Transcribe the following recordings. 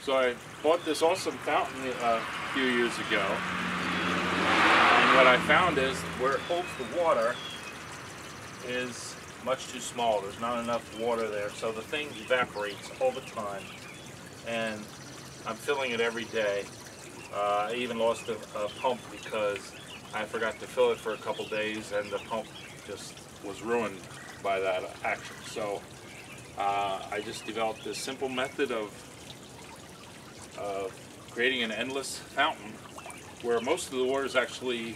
So I bought this awesome fountain a few years ago, and what I found is where it holds the water is much too small. There's not enough water there, so the thing evaporates all the time, and I'm filling it every day. I even lost a pump because I forgot to fill it for a couple days, and the pump just was ruined by that action. So I just developed this simple method of creating an endless fountain where most of the water is actually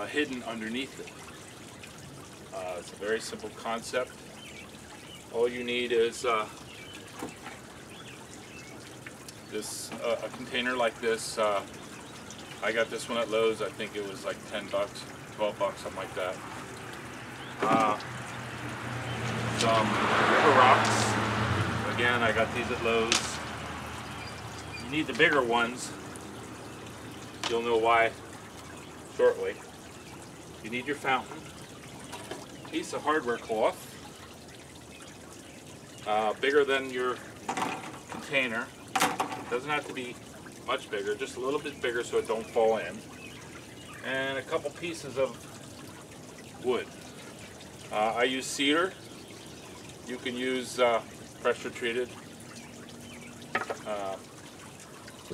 hidden underneath it. It's a very simple concept. All you need is a container like this. I got this one at Lowe's. I think it was like 10 bucks, 12 bucks, something like that. Some river rocks. Again, I got these at Lowe's. You need the bigger ones. You'll know why shortly. You need your fountain. Piece of hardware cloth. Bigger than your container. Doesn't have to be much bigger, just a little bit bigger so it don't fall in. And a couple pieces of wood. I use cedar. You can use pressure treated.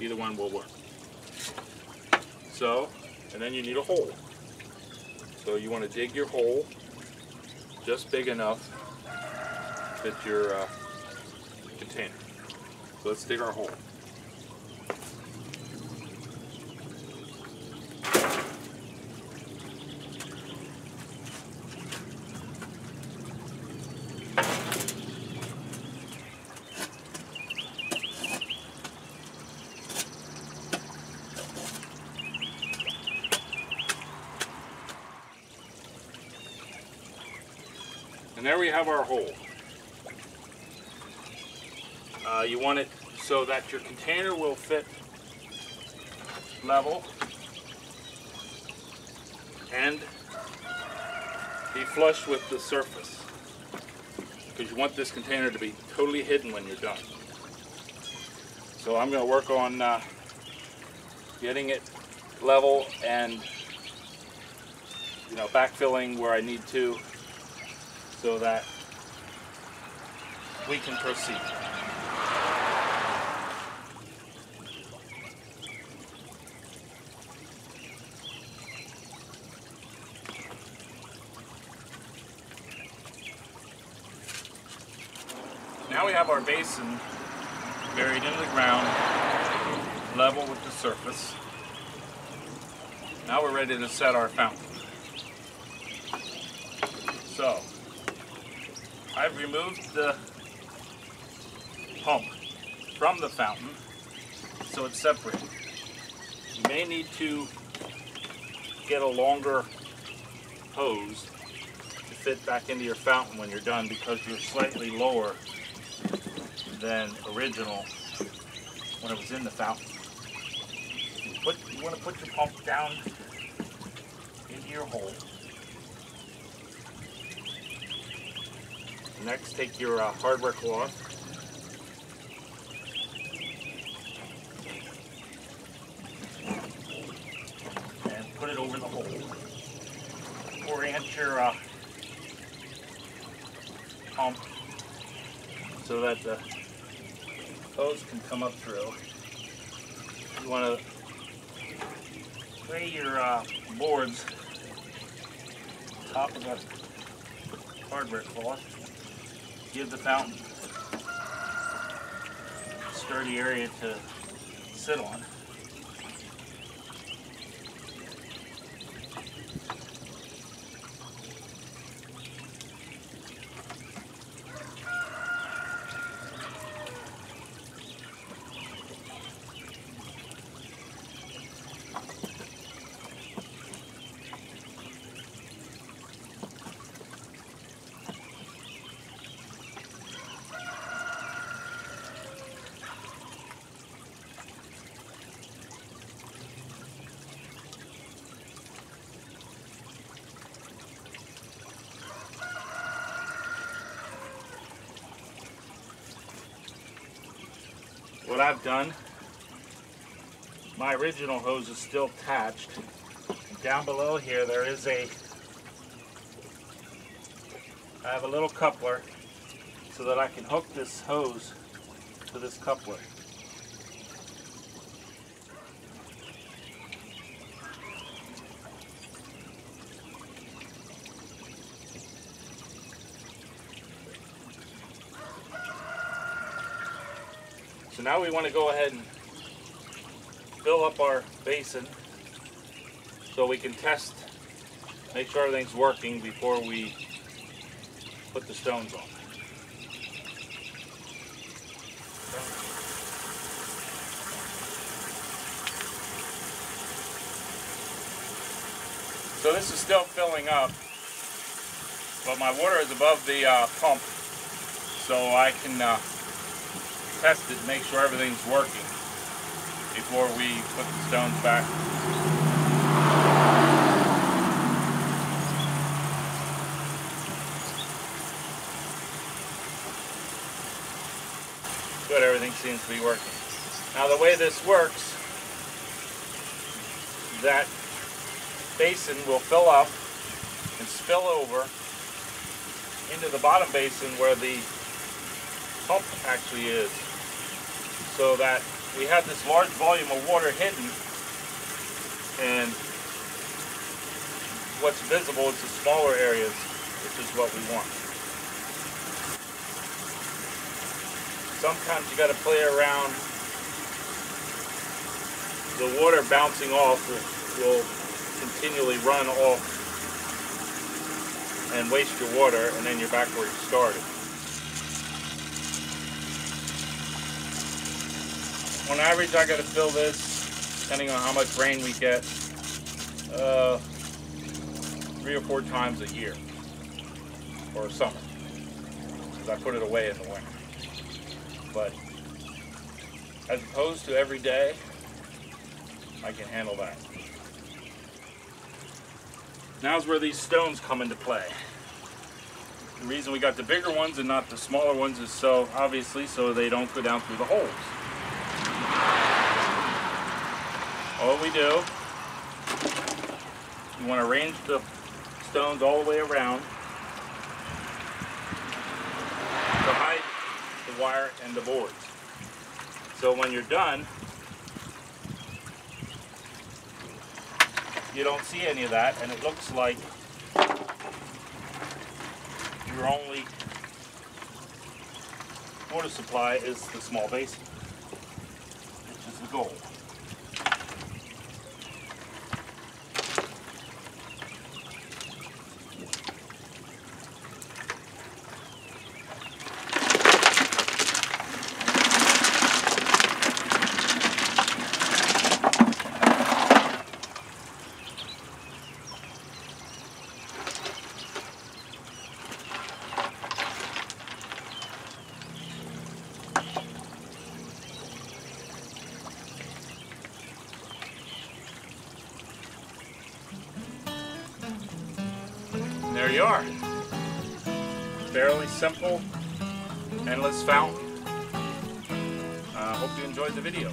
Either one will work. So, and then you need a hole. So you want to dig your hole just big enough to fit your container. So let's dig our hole. And there we have our hole. You want it so that your container will fit level and be flush with the surface, because you want this container to be totally hidden when you're done. So I'm going to work on getting it level and backfilling where I need to, so that we can proceed. Now we have our basin buried into the ground, level with the surface. Now we're ready to set our fountain. So, I've removed the pump from the fountain so it's separated. You may need to get a longer hose to fit back into your fountain when you're done, because you're slightly lower than original when it was in the fountain. You want to put your pump down into your hole. Next, take your hardware cloth and put it over the hole. Orient your pump so that the hose can come up through. You want to lay your boards on top of the hardware cloth. Give the fountain a sturdy area to sit on. what I've done, my original hose is still attached. Down below here there is I have a little coupler so that I can hook this hose to this coupler. So now we want to go ahead and fill up our basin so we can test, make sure everything's working before we put the stones on. So this is still filling up, but my water is above the pump, so I can test it, make sure everything's working before we put the stones back. Good, everything seems to be working. Now the way this works, that basin will fill up and spill over into the bottom basin where the pump actually is, so that we have this large volume of water hidden, and what's visible is the smaller areas, which is what we want. Sometimes you got to play around. The water bouncing off will continually run off and waste your water, and then you're back where you started. On average, I got to fill this, depending on how much rain we get, 3 or 4 times a year, or summer, because I put it away in the winter. But as opposed to every day, I can handle that. Now's where these stones come into play. The reason we got the bigger ones and not the smaller ones is so they don't go down through the holes. All we do, you want to arrange the stones all the way around to hide the wire and the boards. So when you're done, you don't see any of that, and it looks like your only water supply is the small basin, which is the goal. There you are. Fairly simple, endless fountain. Hope you enjoyed the video.